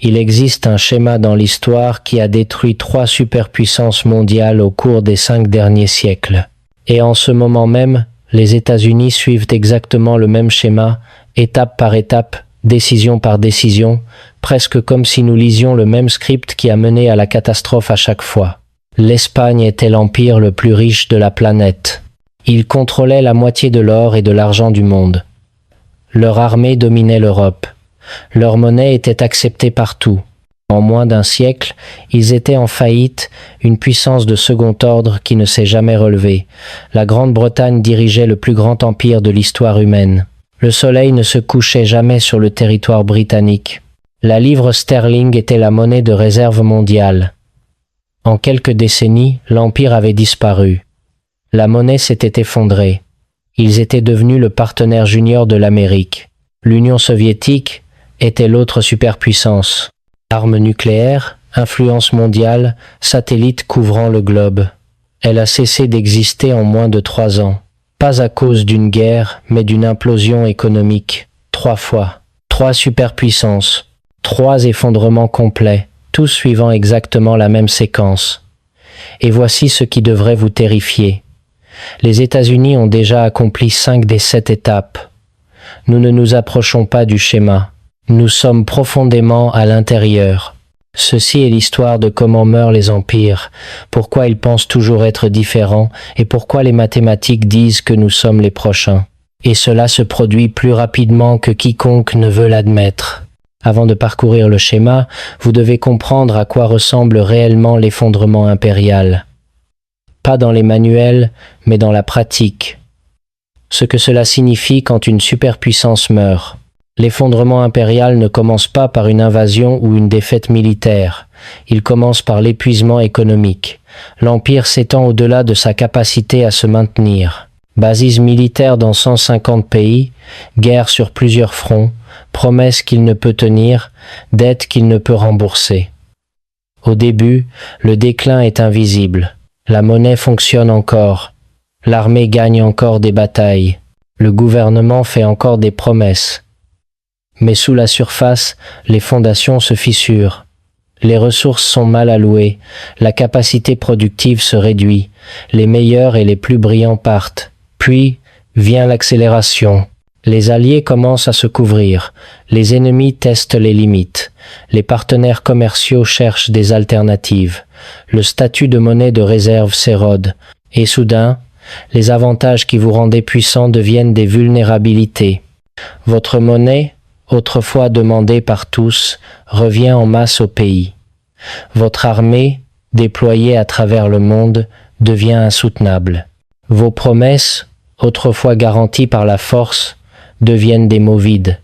Il existe un schéma dans l'histoire qui a détruit 3 superpuissances mondiales au cours des 5 derniers siècles. Et en ce moment même, les États-Unis suivent exactement le même schéma, étape par étape, décision par décision, presque comme si nous lisions le même script qui a mené à la catastrophe à chaque fois. L'Espagne était l'empire le plus riche de la planète. Ils contrôlaient la moitié de l'or et de l'argent du monde. Leur armée dominait l'Europe. Leur monnaie était acceptée partout. En moins d'un siècle, ils étaient en faillite, une puissance de second ordre qui ne s'est jamais relevée. La Grande-Bretagne dirigeait le plus grand empire de l'histoire humaine. Le soleil ne se couchait jamais sur le territoire britannique. La livre sterling était la monnaie de réserve mondiale. En quelques décennies, l'empire avait disparu. La monnaie s'était effondrée. Ils étaient devenus le partenaire junior de l'Amérique. L'Union soviétique était l'autre superpuissance. Armes nucléaires, influence mondiale, satellites couvrant le globe. Elle a cessé d'exister en moins de 3 ans. Pas à cause d'une guerre, mais d'une implosion économique. 3 fois. 3 superpuissances. 3 effondrements complets, tous suivant exactement la même séquence. Et voici ce qui devrait vous terrifier. Les États-Unis ont déjà accompli 5 des 7 étapes. Nous ne nous approchons pas du schéma. Nous sommes profondément à l'intérieur. Ceci est l'histoire de comment meurent les empires, pourquoi ils pensent toujours être différents et pourquoi les mathématiques disent que nous sommes les prochains. Et cela se produit plus rapidement que quiconque ne veut l'admettre. Avant de parcourir le schéma, vous devez comprendre à quoi ressemble réellement l'effondrement impérial. Pas dans les manuels, mais dans la pratique. Ce que cela signifie quand une superpuissance meurt. L'effondrement impérial ne commence pas par une invasion ou une défaite militaire. Il commence par l'épuisement économique. L'empire s'étend au-delà de sa capacité à se maintenir. Bases militaires dans 150 pays, guerre sur plusieurs fronts, promesses qu'il ne peut tenir, dettes qu'il ne peut rembourser. Au début, le déclin est invisible. La monnaie fonctionne encore. L'armée gagne encore des batailles. Le gouvernement fait encore des promesses. Mais sous la surface, les fondations se fissurent. Les ressources sont mal allouées, la capacité productive se réduit, les meilleurs et les plus brillants partent. Puis vient l'accélération. Les alliés commencent à se couvrir, les ennemis testent les limites, les partenaires commerciaux cherchent des alternatives, le statut de monnaie de réserve s'érode, et soudain, les avantages qui vous rendaient puissants deviennent des vulnérabilités. Votre monnaie, autrefois demandée par tous, revient en masse au pays. Votre armée, déployée à travers le monde, devient insoutenable. Vos promesses, autrefois garanties par la force, deviennent des mots vides.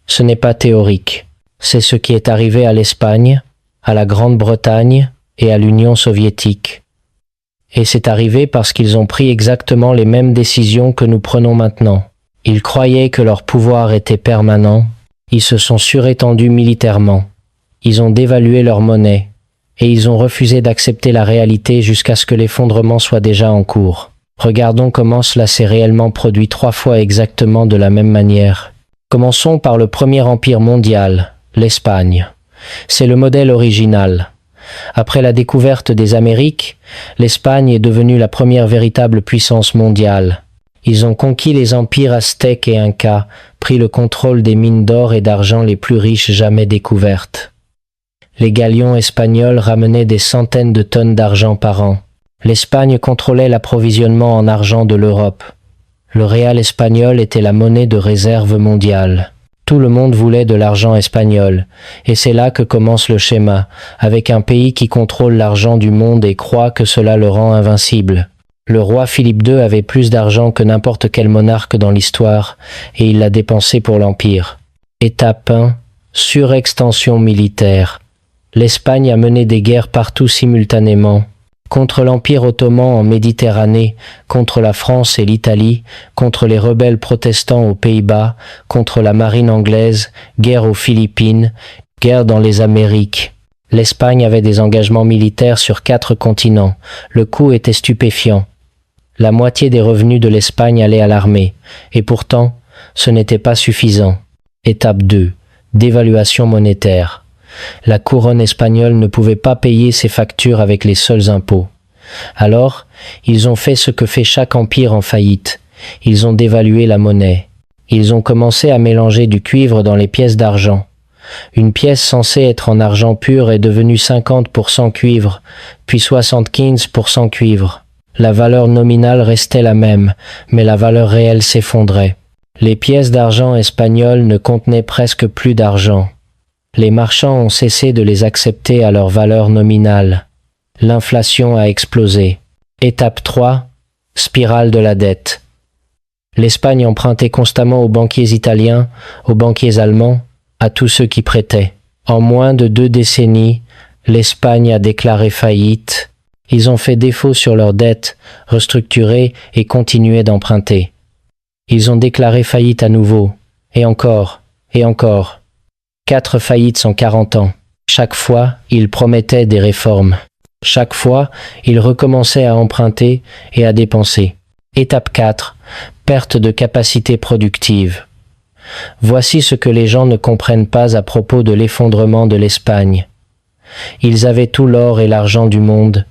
Ce n'est pas théorique. C'est ce qui est arrivé à l'Espagne, à la Grande-Bretagne et à l'Union soviétique. Et c'est arrivé parce qu'ils ont pris exactement les mêmes décisions que nous prenons maintenant. Ils croyaient que leur pouvoir était permanent. Ils se sont surétendus militairement. Ils ont dévalué leur monnaie. Et ils ont refusé d'accepter la réalité jusqu'à ce que l'effondrement soit déjà en cours. Regardons comment cela s'est réellement produit 3 fois exactement de la même manière. Commençons par le premier empire mondial, l'Espagne. C'est le modèle original. Après la découverte des Amériques, l'Espagne est devenue la première véritable puissance mondiale. Ils ont conquis les empires aztèques et incas, pris le contrôle des mines d'or et d'argent les plus riches jamais découvertes. Les galions espagnols ramenaient des centaines de tonnes d'argent par an. L'Espagne contrôlait l'approvisionnement en argent de l'Europe. Le réal espagnol était la monnaie de réserve mondiale. Tout le monde voulait de l'argent espagnol, et c'est là que commence le schéma, avec un pays qui contrôle l'argent du monde et croit que cela le rend invincible. Le roi Philippe II avait plus d'argent que n'importe quel monarque dans l'histoire, et il l'a dépensé pour l'Empire. Étape 1. Surextension militaire. L'Espagne a mené des guerres partout simultanément. Contre l'Empire ottoman en Méditerranée, contre la France et l'Italie, contre les rebelles protestants aux Pays-Bas, contre la marine anglaise, guerre aux Philippines, guerre dans les Amériques. L'Espagne avait des engagements militaires sur 4 continents. Le coût était stupéfiant. La moitié des revenus de l'Espagne allait à l'armée, et pourtant, ce n'était pas suffisant. Étape 2. Dévaluation monétaire. La couronne espagnole ne pouvait pas payer ses factures avec les seuls impôts. Alors, ils ont fait ce que fait chaque empire en faillite. Ils ont dévalué la monnaie. Ils ont commencé à mélanger du cuivre dans les pièces d'argent. Une pièce censée être en argent pur est devenue 50% cuivre, puis 75% cuivre. La valeur nominale restait la même, mais la valeur réelle s'effondrait. Les pièces d'argent espagnoles ne contenaient presque plus d'argent. Les marchands ont cessé de les accepter à leur valeur nominale. L'inflation a explosé. Étape 3. Spirale de la dette. L'Espagne empruntait constamment aux banquiers italiens, aux banquiers allemands, à tous ceux qui prêtaient. En moins de 2 décennies, l'Espagne a déclaré faillite. Ils ont fait défaut sur leurs dettes, restructuré et continué d'emprunter. Ils ont déclaré faillite à nouveau, et encore, et encore. 4 faillites en 40 ans. Chaque fois, ils promettaient des réformes. Chaque fois, ils recommençaient à emprunter et à dépenser. Étape 4. Perte de capacité productive. Voici ce que les gens ne comprennent pas à propos de l'effondrement de l'Espagne. Ils avaient tout l'or et l'argent du monde,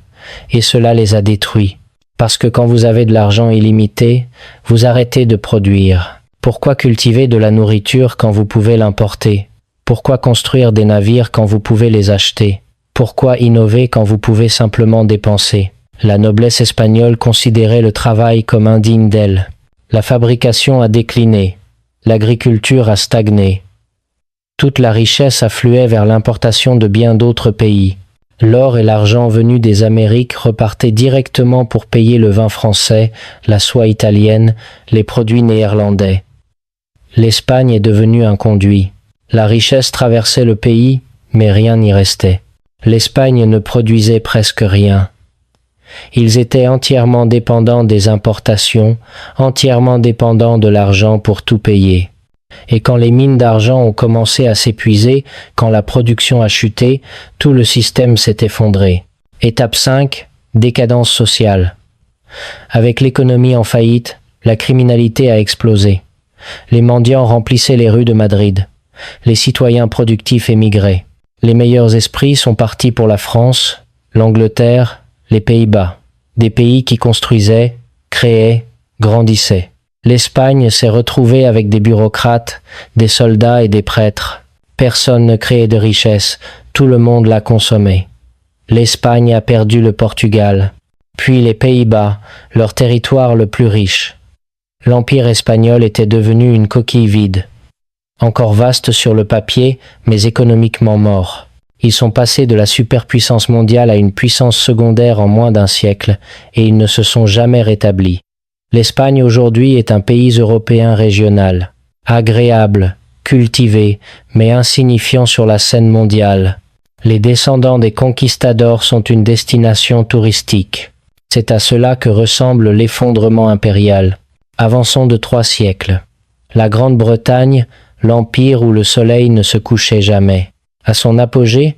et cela les a détruits. Parce que quand vous avez de l'argent illimité, vous arrêtez de produire. Pourquoi cultiver de la nourriture quand vous pouvez l'importer? Pourquoi construire des navires quand vous pouvez les acheter? Pourquoi innover quand vous pouvez simplement dépenser? La noblesse espagnole considérait le travail comme indigne d'elle. La fabrication a décliné. L'agriculture a stagné. Toute la richesse affluait vers l'importation de bien d'autres pays. L'or et l'argent venus des Amériques repartaient directement pour payer le vin français, la soie italienne, les produits néerlandais. L'Espagne est devenue un conduit. La richesse traversait le pays, mais rien n'y restait. L'Espagne ne produisait presque rien. Ils étaient entièrement dépendants des importations, entièrement dépendants de l'argent pour tout payer. Et quand les mines d'argent ont commencé à s'épuiser, quand la production a chuté, tout le système s'est effondré. Étape 5. Décadence sociale. Avec l'économie en faillite, la criminalité a explosé. Les mendiants remplissaient les rues de Madrid. Les citoyens productifs émigraient. Les meilleurs esprits sont partis pour la France, l'Angleterre, les Pays-Bas. Des pays qui construisaient, créaient, grandissaient. L'Espagne s'est retrouvée avec des bureaucrates, des soldats et des prêtres. Personne ne créait de richesse, tout le monde l'a consommée. L'Espagne a perdu le Portugal, puis les Pays-Bas, leur territoire le plus riche. L'Empire espagnol était devenu une coquille vide. Encore vaste sur le papier, mais économiquement mort. Ils sont passés de la superpuissance mondiale à une puissance secondaire en moins d'un siècle, et ils ne se sont jamais rétablis. L'Espagne aujourd'hui est un pays européen régional, agréable, cultivé, mais insignifiant sur la scène mondiale. Les descendants des conquistadors sont une destination touristique. C'est à cela que ressemble l'effondrement impérial. Avançons de 3 siècles. La Grande-Bretagne, l'empire où le soleil ne se couchait jamais. À son apogée,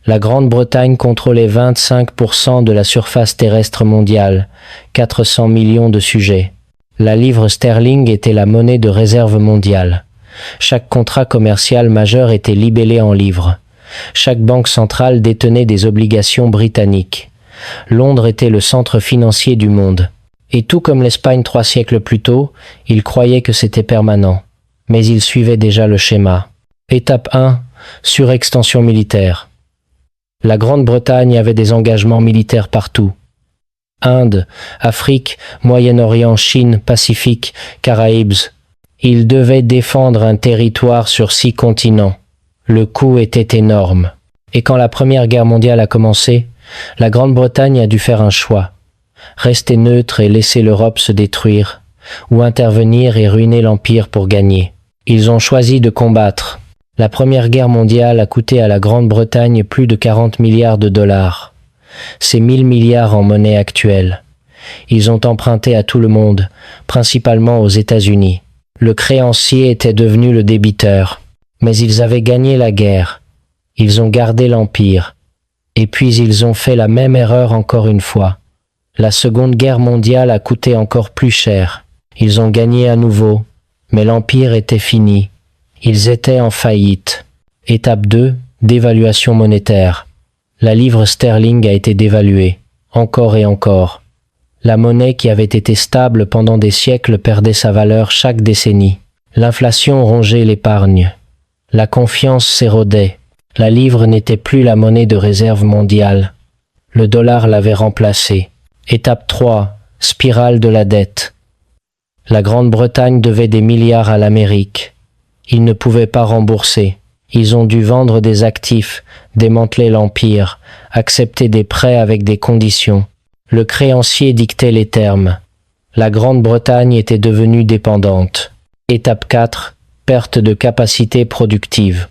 la Grande-Bretagne contrôlait 25% de la surface terrestre mondiale, 400 millions de sujets. La livre sterling était la monnaie de réserve mondiale. Chaque contrat commercial majeur était libellé en livres. Chaque banque centrale détenait des obligations britanniques. Londres était le centre financier du monde. Et tout comme l'Espagne 3 siècles plus tôt, ils croyaient que c'était permanent. Mais ils suivaient déjà le schéma. Étape 1. Surextension militaire. La Grande-Bretagne avait des engagements militaires partout. Inde, Afrique, Moyen-Orient, Chine, Pacifique, Caraïbes. Ils devaient défendre un territoire sur 6 continents. Le coût était énorme. Et quand la Première Guerre mondiale a commencé, la Grande-Bretagne a dû faire un choix. Rester neutre et laisser l'Europe se détruire, ou intervenir et ruiner l'Empire pour gagner. Ils ont choisi de combattre. La Première Guerre mondiale a coûté à la Grande-Bretagne plus de 40 milliards de dollars. C'est 1000 milliards en monnaie actuelle. Ils ont emprunté à tout le monde, principalement aux États-Unis. Le créancier était devenu le débiteur. Mais ils avaient gagné la guerre. Ils ont gardé l'Empire. Et puis ils ont fait la même erreur encore une fois. La Seconde Guerre mondiale a coûté encore plus cher. Ils ont gagné à nouveau, mais l'Empire était fini. Ils étaient en faillite. Étape 2, dévaluation monétaire. La livre sterling a été dévaluée, encore et encore. La monnaie qui avait été stable pendant des siècles perdait sa valeur chaque décennie. L'inflation rongeait l'épargne. La confiance s'érodait. La livre n'était plus la monnaie de réserve mondiale. Le dollar l'avait remplacée. Étape 3. Spirale de la dette. La Grande-Bretagne devait des milliards à l'Amérique. Ils ne pouvaient pas rembourser. Ils ont dû vendre des actifs, démanteler l'empire, accepter des prêts avec des conditions. Le créancier dictait les termes. La Grande-Bretagne était devenue dépendante. Étape 4. Perte de capacité productive.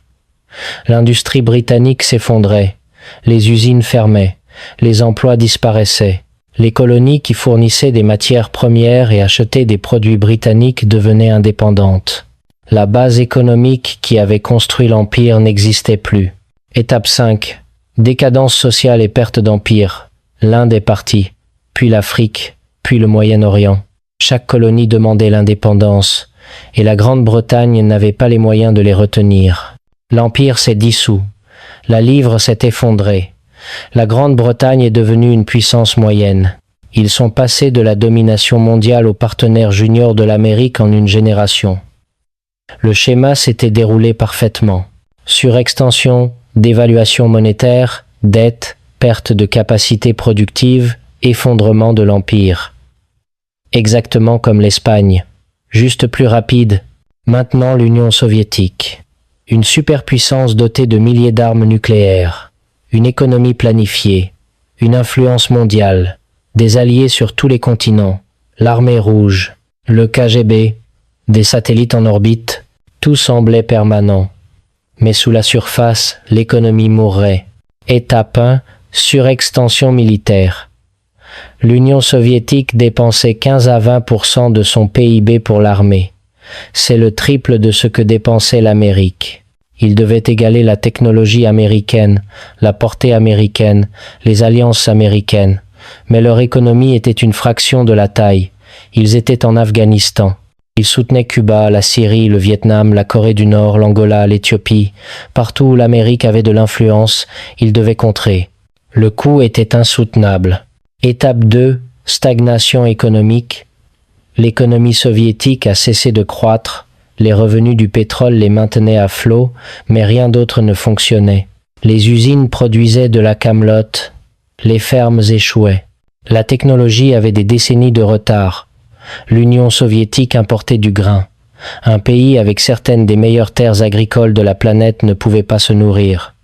L'industrie britannique s'effondrait. Les usines fermaient. Les emplois disparaissaient. Les colonies qui fournissaient des matières premières et achetaient des produits britanniques devenaient indépendantes. La base économique qui avait construit l'empire n'existait plus. Étape 5. Décadence sociale et perte d'empire. L'Inde est partie, puis l'Afrique, puis le Moyen-Orient. Chaque colonie demandait l'indépendance, et la Grande-Bretagne n'avait pas les moyens de les retenir. L'empire s'est dissous. La livre s'est effondrée. La Grande-Bretagne est devenue une puissance moyenne. Ils sont passés de la domination mondiale aux partenaires juniors de l'Amérique en une génération. Le schéma s'était déroulé parfaitement. Surextension, dévaluation monétaire, dette, perte de capacité productive, effondrement de l'empire. Exactement comme l'Espagne. Juste plus rapide. Maintenant l'Union soviétique. Une superpuissance dotée de milliers d'armes nucléaires. Une économie planifiée, une influence mondiale, des alliés sur tous les continents, l'armée rouge, le KGB, des satellites en orbite, tout semblait permanent. Mais sous la surface, l'économie mourrait. Étape 1, surextension militaire. L'Union soviétique dépensait 15 à 20% de son PIB pour l'armée. C'est le triple de ce que dépensait l'Amérique. Ils devaient égaler la technologie américaine, la portée américaine, les alliances américaines. Mais leur économie était une fraction de la taille. Ils étaient en Afghanistan. Ils soutenaient Cuba, la Syrie, le Vietnam, la Corée du Nord, l'Angola, l'Éthiopie. Partout où l'Amérique avait de l'influence, ils devaient contrer. Le coût était insoutenable. Étape 2, stagnation économique. L'économie soviétique a cessé de croître. Les revenus du pétrole les maintenaient à flot, mais rien d'autre ne fonctionnait. Les usines produisaient de la camelote, les fermes échouaient. La technologie avait des décennies de retard. L'Union soviétique importait du grain. Un pays avec certaines des meilleures terres agricoles de la planète ne pouvait pas se nourrir.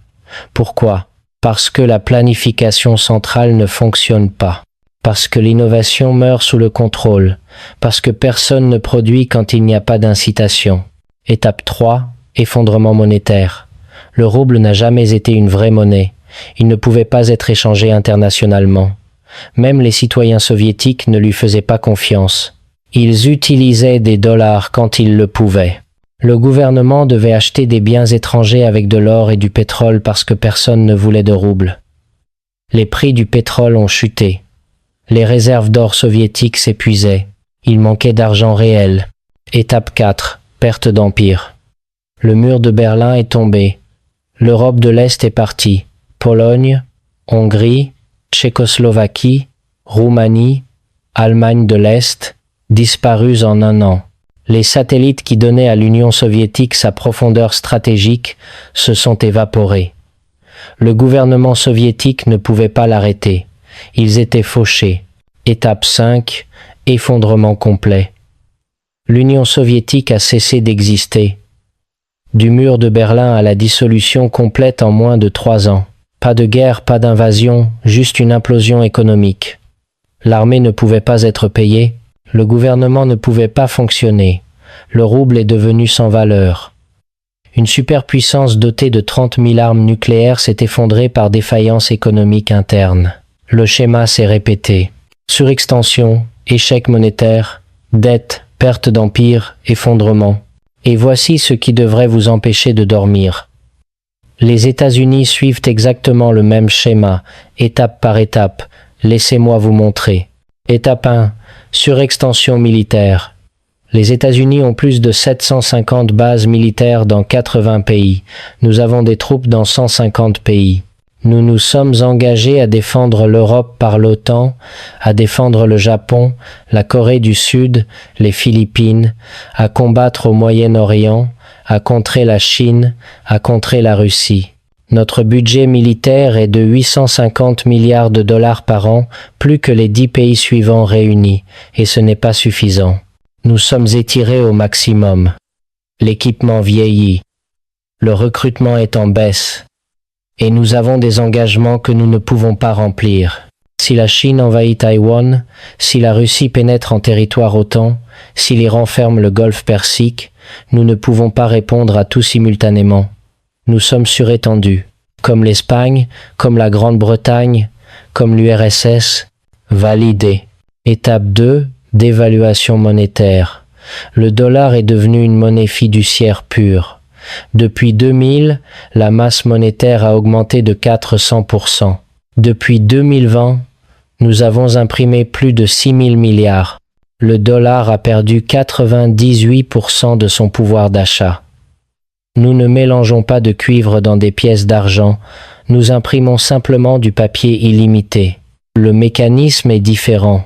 Pourquoi ? Parce que la planification centrale ne fonctionne pas. Parce que l'innovation meurt sous le contrôle, parce que personne ne produit quand il n'y a pas d'incitation. Étape 3, effondrement monétaire. Le rouble n'a jamais été une vraie monnaie. Il ne pouvait pas être échangé internationalement. Même les citoyens soviétiques ne lui faisaient pas confiance. Ils utilisaient des dollars quand ils le pouvaient. Le gouvernement devait acheter des biens étrangers avec de l'or et du pétrole parce que personne ne voulait de rouble. Les prix du pétrole ont chuté. Les réserves d'or soviétiques s'épuisaient. Il manquait d'argent réel. Étape 4. Perte d'empire. Le mur de Berlin est tombé. L'Europe de l'Est est partie. Pologne, Hongrie, Tchécoslovaquie, Roumanie, Allemagne de l'Est, disparues en un an. Les satellites qui donnaient à l'Union soviétique sa profondeur stratégique se sont évaporés. Le gouvernement soviétique ne pouvait pas l'arrêter. Ils étaient fauchés. Étape 5. Effondrement complet. L'Union soviétique a cessé d'exister. Du mur de Berlin à la dissolution complète en moins de 3 ans. Pas de guerre, pas d'invasion, juste une implosion économique. L'armée ne pouvait pas être payée, le gouvernement ne pouvait pas fonctionner, le rouble est devenu sans valeur. Une superpuissance dotée de 30 000 armes nucléaires s'est effondrée par défaillance économique interne. Le schéma s'est répété. Surextension, échec monétaire, dette, perte d'empire, effondrement. Et voici ce qui devrait vous empêcher de dormir. Les États-Unis suivent exactement le même schéma, étape par étape. Laissez-moi vous montrer. Étape 1. Surextension militaire. Les États-Unis ont plus de 750 bases militaires dans 80 pays. Nous avons des troupes dans 150 pays. Nous nous sommes engagés à défendre l'Europe par l'OTAN, à défendre le Japon, la Corée du Sud, les Philippines, à combattre au Moyen-Orient, à contrer la Chine, à contrer la Russie. Notre budget militaire est de 850 milliards de dollars par an, plus que les 10 pays suivants réunis, et ce n'est pas suffisant. Nous sommes étirés au maximum. L'équipement vieillit. Le recrutement est en baisse. Et nous avons des engagements que nous ne pouvons pas remplir. Si la Chine envahit Taïwan, si la Russie pénètre en territoire OTAN, si l'Iran ferme le golfe Persique, nous ne pouvons pas répondre à tout simultanément. Nous sommes surétendus, comme l'Espagne, comme la Grande-Bretagne, comme l'URSS, validé. Étape 2, dévaluation monétaire. Le dollar est devenu une monnaie fiduciaire pure. Depuis 2000, la masse monétaire a augmenté de 400%. Depuis 2020, nous avons imprimé plus de 6 000 milliards. Le dollar a perdu 98% de son pouvoir d'achat. Nous ne mélangeons pas de cuivre dans des pièces d'argent, nous imprimons simplement du papier illimité. Le mécanisme est différent.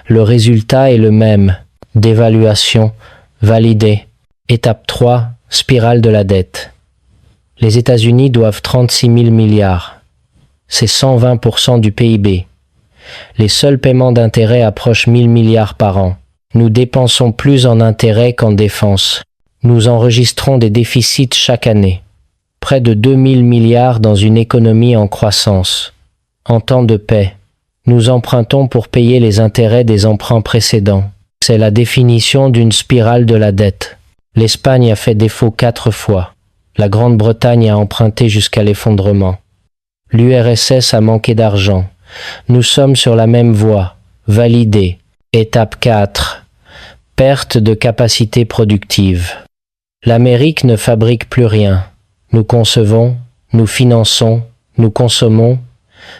Le résultat est le même. Dévaluation, validé. Étape 3, spirale de la dette. Les États-Unis doivent 36 000 milliards. C'est 120% du PIB. Les seuls paiements d'intérêts approchent 1 000 milliards par an. Nous dépensons plus en intérêts qu'en défense. Nous enregistrons des déficits chaque année. Près de 2 000 milliards dans une économie en croissance. En temps de paix, nous empruntons pour payer les intérêts des emprunts précédents. C'est la définition d'une spirale de la dette. L'Espagne a fait défaut 4 fois. La Grande-Bretagne a emprunté jusqu'à l'effondrement. L'URSS a manqué d'argent. Nous sommes sur la même voie. Validé. Étape 4. Perte de capacité productive. L'Amérique ne fabrique plus rien. Nous concevons, nous finançons, nous consommons,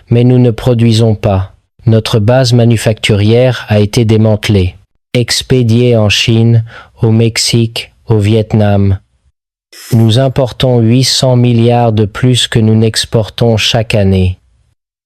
mais nous ne produisons pas. Notre base manufacturière a été démantelée, expédiée en Chine, au Mexique, au Vietnam. Nous importons 800 milliards de plus que nous n'exportons chaque année.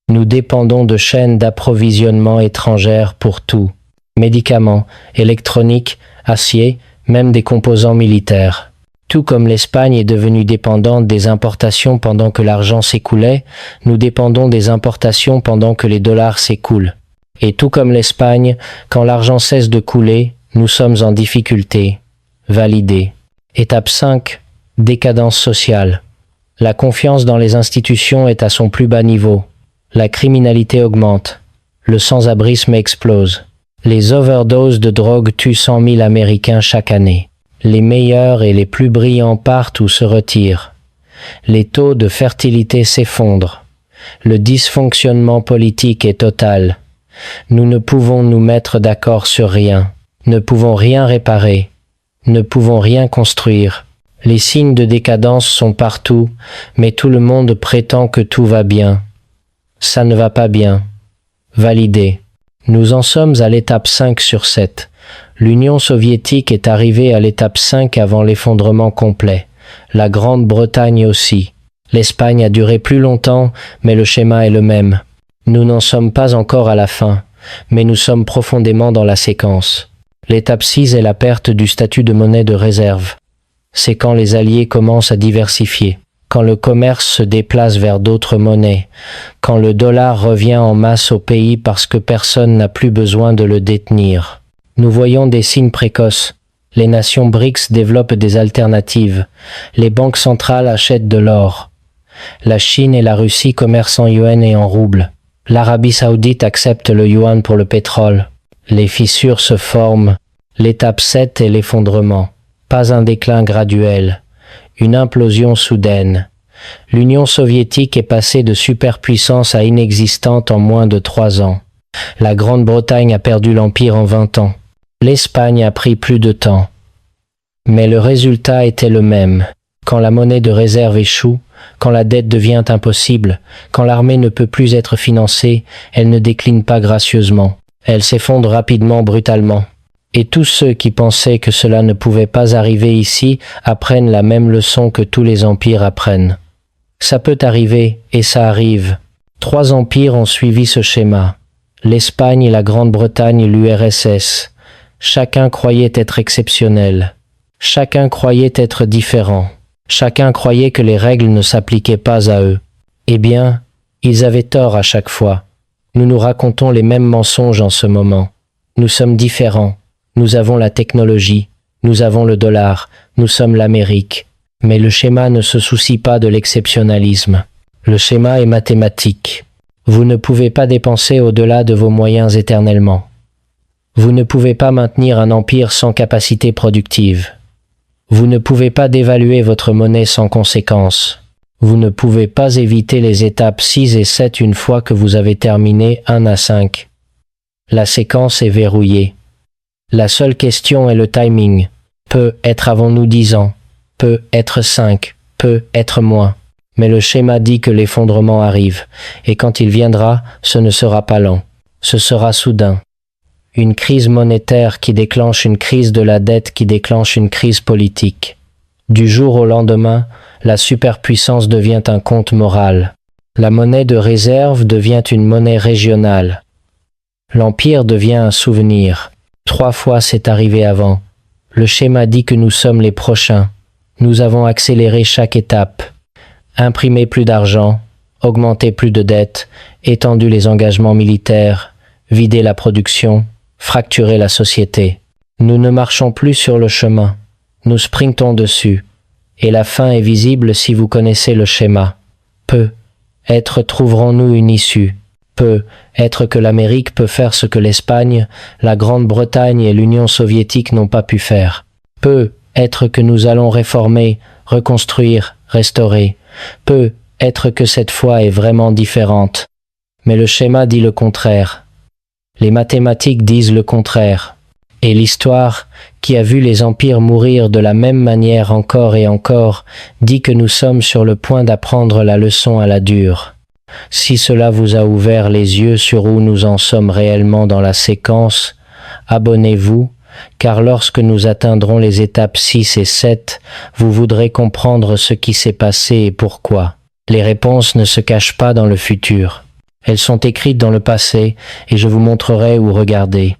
Nous dépendons de chaînes d'approvisionnement étrangères pour tout. Médicaments, électronique, acier, même des composants militaires. Tout comme l'Espagne est devenue dépendante des importations pendant que l'argent s'écoulait, nous dépendons des importations pendant que les dollars s'écoulent. Et tout comme l'Espagne, quand l'argent cesse de couler, nous sommes en difficulté. Validé. Étape 5. Décadence sociale. La confiance dans les institutions est à son plus bas niveau. La criminalité augmente. Le sans-abrisme explose. Les overdoses de drogue tuent 100 000 Américains chaque année. Les meilleurs et les plus brillants partent ou se retirent. Les taux de fertilité s'effondrent. Le dysfonctionnement politique est total. Nous ne pouvons nous mettre d'accord sur rien. Ne pouvons rien réparer. Ne pouvons rien construire. Les signes de décadence sont partout, mais tout le monde prétend que tout va bien. Ça ne va pas bien. Validé. Nous en sommes à l'étape 5 sur 7. L'Union soviétique est arrivée à l'étape 5 avant l'effondrement complet. La Grande-Bretagne aussi. L'Espagne a duré plus longtemps, mais le schéma est le même. Nous n'en sommes pas encore à la fin, mais nous sommes profondément dans la séquence. L'étape 6 est la perte du statut de monnaie de réserve. C'est quand les alliés commencent à diversifier, quand le commerce se déplace vers d'autres monnaies, quand le dollar revient en masse au pays parce que personne n'a plus besoin de le détenir. Nous voyons des signes précoces. Les nations BRICS développent des alternatives. Les banques centrales achètent de l'or. La Chine et la Russie commercent en yuan et en rouble. L'Arabie saoudite accepte le yuan pour le pétrole. Les fissures se forment. L'étape 7 est l'effondrement. Pas un déclin graduel. Une implosion soudaine. L'Union soviétique est passée de superpuissance à inexistante en moins de 3 ans. La Grande-Bretagne a perdu l'Empire en 20 ans. L'Espagne a pris plus de temps. Mais le résultat était le même. Quand la monnaie de réserve échoue, quand la dette devient impossible, quand l'armée ne peut plus être financée, elle ne décline pas gracieusement. Elle s'effondre rapidement, brutalement. Et tous ceux qui pensaient que cela ne pouvait pas arriver ici apprennent la même leçon que tous les empires apprennent. Ça peut arriver, et ça arrive. 3 empires ont suivi ce schéma. L'Espagne, la Grande-Bretagne et l'URSS. Chacun croyait être exceptionnel. Chacun croyait être différent. Chacun croyait que les règles ne s'appliquaient pas à eux. Eh bien, ils avaient tort à chaque fois. Nous nous racontons les mêmes mensonges en ce moment. Nous sommes différents. Nous avons la technologie. Nous avons le dollar. Nous sommes l'Amérique. Mais le schéma ne se soucie pas de l'exceptionnalisme. Le schéma est mathématique. Vous ne pouvez pas dépenser au-delà de vos moyens éternellement. Vous ne pouvez pas maintenir un empire sans capacité productive. Vous ne pouvez pas dévaluer votre monnaie sans conséquence. Vous ne pouvez pas éviter les étapes 6 et 7 une fois que vous avez terminé 1 à 5. La séquence est verrouillée. La seule question est le timing. Peut être avons-nous 10 ans, peut être 5, peut être moins. Mais le schéma dit que l'effondrement arrive, et quand il viendra, ce ne sera pas lent. Ce sera soudain. Une crise monétaire qui déclenche une crise de la dette qui déclenche une crise politique. Du jour au lendemain, la superpuissance devient un compte moral. La monnaie de réserve devient une monnaie régionale. L'empire devient un souvenir. 3 fois c'est arrivé avant. Le schéma dit que nous sommes les prochains. Nous avons accéléré chaque étape. Imprimé plus d'argent, augmenté plus de dettes, étendu les engagements militaires, vidé la production, fracturé la société. Nous ne marchons plus sur le chemin. Nous sprintons dessus. Et la fin est visible si vous connaissez le schéma. Peut-être trouverons-nous une issue. Peut-être que l'Amérique peut faire ce que l'Espagne, la Grande-Bretagne et l'Union soviétique n'ont pas pu faire. Peut-être que nous allons réformer, reconstruire, restaurer. Peut-être que cette fois est vraiment différente. Mais le schéma dit le contraire. Les mathématiques disent le contraire. Et l'histoire, qui a vu les empires mourir de la même manière encore et encore, dit que nous sommes sur le point d'apprendre la leçon à la dure. Si cela vous a ouvert les yeux sur où nous en sommes réellement dans la séquence, abonnez-vous, car lorsque nous atteindrons les étapes 6 et 7, vous voudrez comprendre ce qui s'est passé et pourquoi. Les réponses ne se cachent pas dans le futur. Elles sont écrites dans le passé et je vous montrerai où regarder.